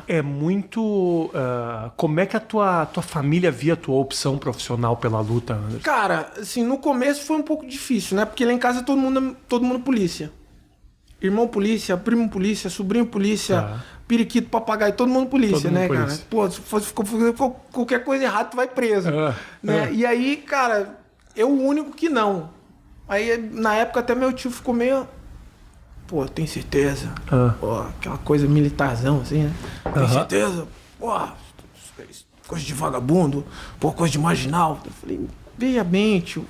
é muito... como é que a tua família via a tua opção profissional pela luta, Anderson? Cara, assim, no começo foi um pouco difícil, né? Porque lá em casa todo mundo polícia. Irmão polícia, primo polícia, sobrinho polícia, periquito, papagaio, todo mundo polícia, né, cara? Pô, se fosse qualquer coisa errada, tu vai preso. Né? E aí, cara, eu o único que não. Aí, na época, até meu tio ficou meio... Pô, tem certeza? Pô, aquela coisa militarzão, assim, né? Tem certeza? Pô, coisa de vagabundo, pô, coisa de marginal. Eu falei, veja bem, tio.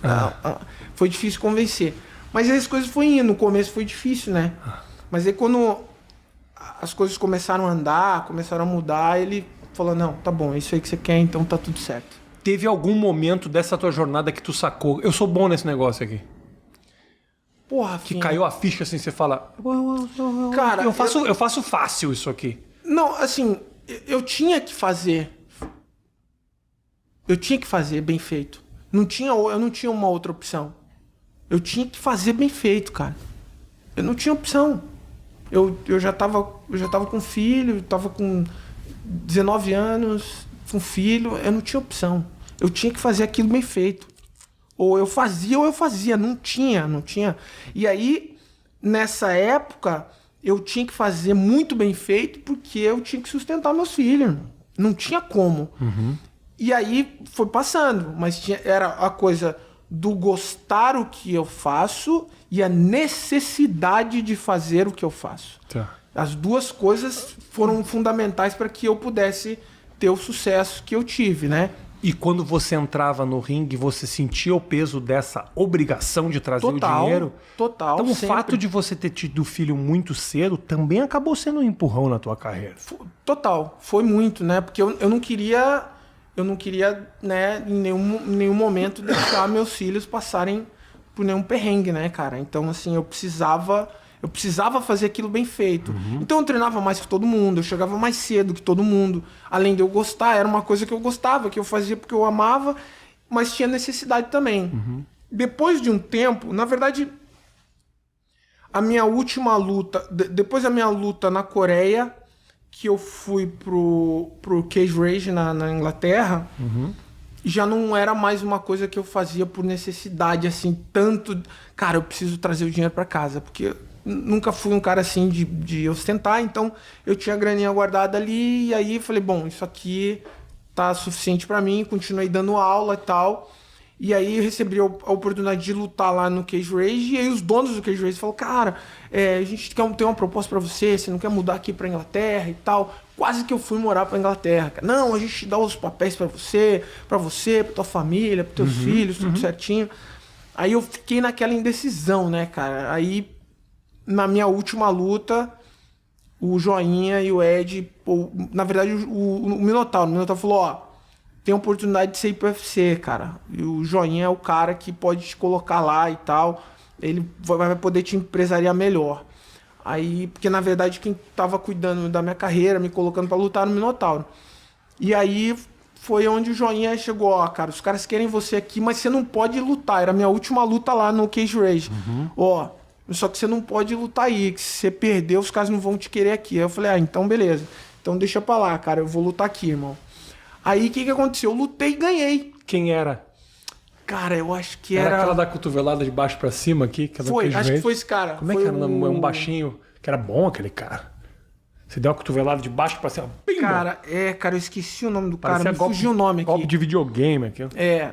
Foi difícil convencer. Mas aí as coisas foram indo. No começo foi difícil, né? Mas aí quando as coisas começaram a andar, começaram a mudar, ele falou, não, tá bom, é isso aí que você quer, então tá tudo certo. Teve algum momento dessa tua jornada que tu sacou? Eu sou bom nesse negócio aqui. Porra, que caiu a ficha assim, você fala... Cara, eu faço fácil isso aqui. Não, assim, eu tinha que fazer. Eu tinha que fazer bem feito. Eu não tinha uma outra opção. Eu tinha que fazer bem feito, cara. Eu não tinha opção. Eu já tava com filho, eu tava com 19 anos, com filho, eu não tinha opção. Eu tinha que fazer aquilo bem feito. Ou eu fazia, não tinha. E aí, nessa época, eu tinha que fazer muito bem feito porque eu tinha que sustentar meus filhos. Não tinha como. E aí, foi passando, mas era a coisa do gostar o que eu faço e a necessidade de fazer o que eu faço. As duas coisas foram fundamentais para que eu pudesse ter o sucesso que eu tive, né? E quando você entrava no ringue, você sentia o peso dessa obrigação de trazer o dinheiro? Total. Então o fato de você ter tido filho muito cedo também acabou sendo um empurrão na tua carreira. Total. Foi muito, né? Porque eu não queria, né, em nenhum momento deixar meus filhos passarem por nenhum perrengue, né, cara? Então, assim, eu precisava fazer aquilo bem feito. Então eu treinava mais que todo mundo, eu chegava mais cedo que todo mundo. Além de eu gostar, era uma coisa que eu gostava, que eu fazia porque eu amava, mas tinha necessidade também. Depois de um tempo, na verdade, a minha última luta, depois da minha luta na Coreia, que eu fui pro Cage Rage na Inglaterra, já não era mais uma coisa que eu fazia por necessidade, assim, tanto... Cara, eu preciso trazer o dinheiro para casa, porque nunca fui um cara assim de ostentar, então eu tinha a graninha guardada ali, e aí falei, bom, isso aqui tá suficiente para mim, continuei dando aula e tal, e aí eu recebi a oportunidade de lutar lá no Cage Rage, e aí os donos do Cage Rage falaram, cara, a gente tem uma proposta para você não quer mudar aqui pra Inglaterra e tal. Quase que eu fui morar pra Inglaterra, cara. Não, a gente dá os papéis pra você, pra tua família, pros teus filhos, tudo certinho. Aí eu fiquei naquela indecisão, né, cara? Aí, na minha última luta, o Joinha e o Ed, na verdade, o Minotauro falou, ó, tem oportunidade de você ir pro UFC, cara. E o Joinha é o cara que pode te colocar lá e tal. Ele vai poder te empresariar melhor. Aí, porque na verdade quem tava cuidando da minha carreira, me colocando pra lutar no Minotauro. E aí foi onde o Joinha chegou, ó, cara, os caras querem você aqui, mas você não pode lutar. Era a minha última luta lá no Cage Rage. Ó, só que você não pode lutar aí, que se você perder, os caras não vão te querer aqui. Aí eu falei, então beleza. Então deixa pra lá, cara, eu vou lutar aqui, irmão. Aí o que aconteceu? Eu lutei e ganhei. Quem era? Cara, eu acho que era... aquela da cotovelada de baixo pra cima aqui? Foi, acho que foi esse cara. Como é que era? Um baixinho, que era bom aquele cara. Você deu uma cotovelada de baixo pra cima. Pimba! Cara, eu esqueci o nome do cara. Parecia Me fugiu o nome aqui. Golpe de videogame aqui.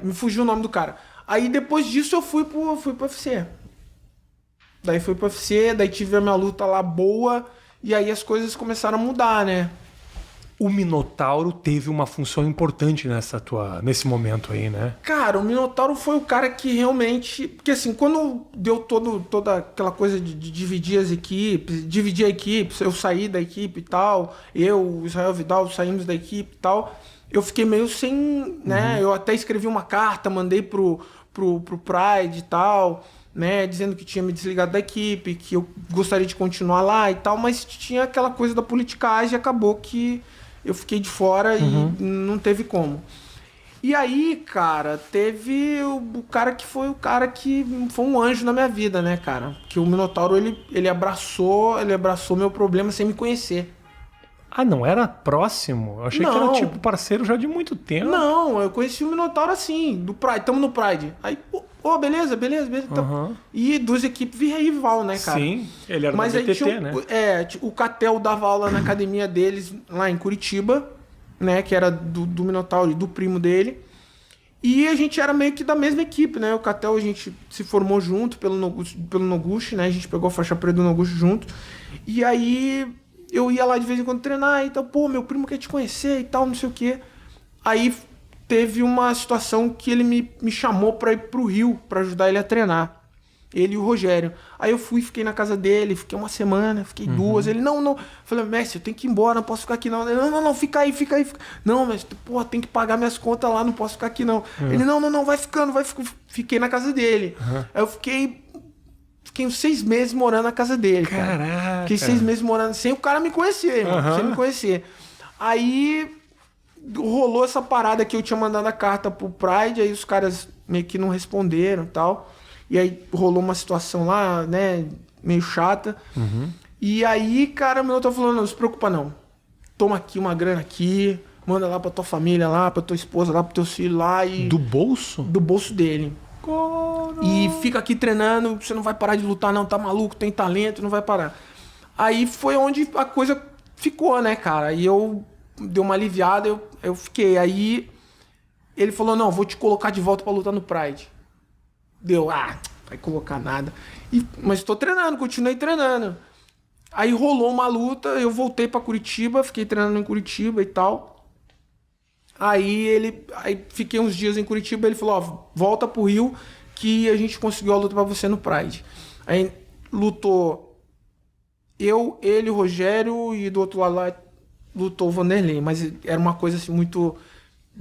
Me fugiu o nome do cara. Aí depois disso eu fui pro UFC. Daí fui pro UFC, daí tive a minha luta lá boa, e aí as coisas começaram a mudar, né? O Minotauro teve uma função importante nesse momento aí, né? Cara, o Minotauro foi o cara que realmente... Porque assim, quando deu toda aquela coisa de dividir as equipes, dividir a equipe, eu saí da equipe e tal, o Israel Vidal saímos da equipe e tal, eu fiquei meio sem, né? Eu até escrevi uma carta, mandei pro Pride e tal, né? Dizendo que tinha me desligado da equipe, que eu gostaria de continuar lá e tal, mas tinha aquela coisa da politicagem e acabou que eu fiquei de fora e não teve como. E aí, cara, teve o cara que foi um anjo na minha vida, né, cara? Que o Minotauro, ele abraçou meu problema sem me conhecer. Ah, não era próximo? Eu achei que era Não. tipo parceiro já de muito tempo. Não, eu conheci o Minotauro assim, do Pride, tamo no Pride. Aí, pô, beleza. Então. E duas equipes rival, né, cara? Sim, ele era Mas do aí BTT, tinha, né? o Catel dava aula na academia deles, lá em Curitiba, né? Que era do Minotauro e do primo dele. E a gente era meio que da mesma equipe, né? O Catel a gente se formou junto pelo Noguchi, né? A gente pegou a faixa preta do Noguchi junto. E aí eu ia lá de vez em quando treinar e tal. Pô, meu primo quer te conhecer e tal, não sei o quê. Aí teve uma situação que ele me chamou pra ir pro Rio, pra ajudar ele a treinar. Ele e o Rogério. Aí eu fui, fiquei na casa dele, fiquei uma semana, fiquei duas. Ele, não. Falei, mestre, eu tenho que ir embora, não posso ficar aqui não. Ele, não, fica aí. Não, mestre, porra, tem que pagar minhas contas lá, não posso ficar aqui não. Ele, não, vai ficando. Fiquei na casa dele. Aí eu fiquei uns 6 meses morando na casa dele, cara. Caraca. Fiquei 6 meses morando sem o cara me conhecer, irmão, sem me conhecer. Aí rolou essa parada que eu tinha mandado a carta pro Pride, aí os caras meio que não responderam e tal. E aí rolou uma situação lá, né, meio chata. E aí, cara, o Minotauro falou, não se preocupa não. Toma aqui uma grana aqui, manda lá pra tua família lá, pra tua esposa lá, pro teu filho lá e... Do bolso? Do bolso dele. E fica aqui treinando, você não vai parar de lutar não, tá maluco, tem talento, não vai parar. Aí foi onde a coisa ficou, né, cara? Aí eu dei uma aliviada, eu fiquei. Aí ele falou, não, vou te colocar de volta pra lutar no Pride. Deu, vai colocar nada. Mas tô treinando, continuei treinando. Aí rolou uma luta, eu voltei pra Curitiba, fiquei treinando em Curitiba e tal. Aí fiquei uns dias em Curitiba, ele falou, volta pro Rio que a gente conseguiu a luta pra você no Pride. Aí lutou ele, o Rogério e do outro lado lá lutou o Vanderlei, mas era uma coisa assim muito...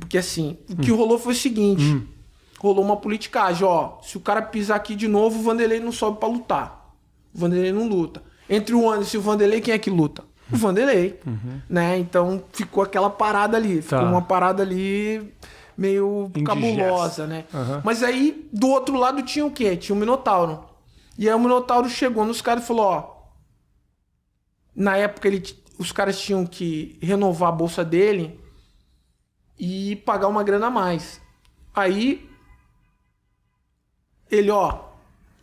Porque assim, o que rolou foi o seguinte... Rolou uma politicagem, se o cara pisar aqui de novo, o Vanderlei não sobe pra lutar. O Vanderlei não luta. Entre o Anderson e o Vanderlei, quem é que luta? O Vanderlei, né? Então ficou aquela parada ali. Ficou uma parada ali meio cabulosa, né? Mas aí, do outro lado tinha o quê? Tinha o Minotauro. E aí o Minotauro chegou nos caras e falou, na época os caras tinham que renovar a bolsa dele e pagar uma grana a mais. Aí ele,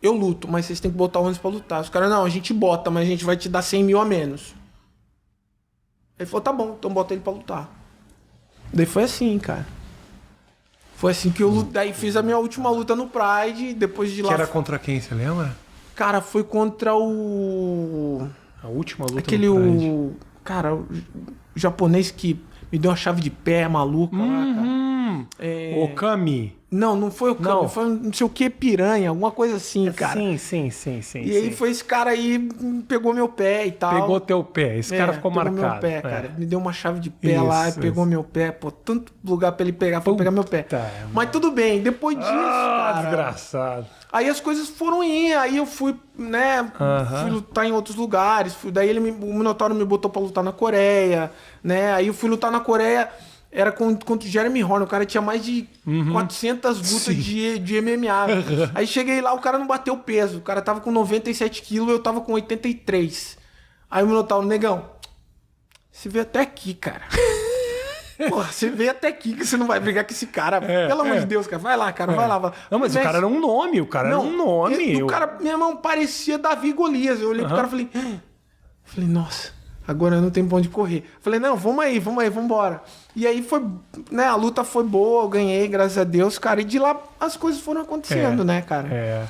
eu luto, mas vocês têm que botar o Anderson pra lutar. Os caras, não, a gente bota, mas a gente vai te dar 100 mil a menos. Ele falou, tá bom, então bota ele pra lutar. Daí foi assim, cara. Foi assim que eu daí fiz a minha última luta no Pride, depois de lá... Que era contra quem, você lembra? Cara, foi contra o... A última luta aquele no Pride. Cara, o japonês que me deu uma chave de pé maluca lá, cara. Okami. Não foi o Okami, foi não sei o que, piranha, alguma coisa assim, cara. Sim. E aí foi esse cara aí, pegou meu pé e tal. Pegou teu pé, esse cara ficou marcado. Pegou meu pé, cara. Me deu uma chave de pé lá, pegou meu pé. Pô, tanto lugar pra ele pegar, foi pegar meu pé. Mas tudo bem, depois disso, cara... desgraçado. Aí as coisas foram indo, aí eu fui, né, fui lutar em outros lugares. Daí o Minotauro me botou pra lutar na Coreia, né? Aí eu fui lutar na Coreia... Era contra o Jeremy Horner, o cara tinha mais de 400 lutas de MMA. Aí cheguei lá, o cara não bateu peso. O cara tava com 97 quilos, eu tava com 83. Aí o Minotauro, negão, você veio até aqui, cara. Porra, você veio até aqui que você não vai brigar com esse cara. Pelo amor de Deus, cara. Vai lá, cara, vai lá. Não, mas o cara era um nome, o cara era um nome. O cara, meu irmão, parecia Davi e Golias. Eu olhei pro cara e falei, nossa... Agora eu não tenho pra onde correr. Falei, não, vamos embora. E aí foi, né, a luta foi boa, eu ganhei, graças a Deus, cara. E de lá as coisas foram acontecendo, né, cara?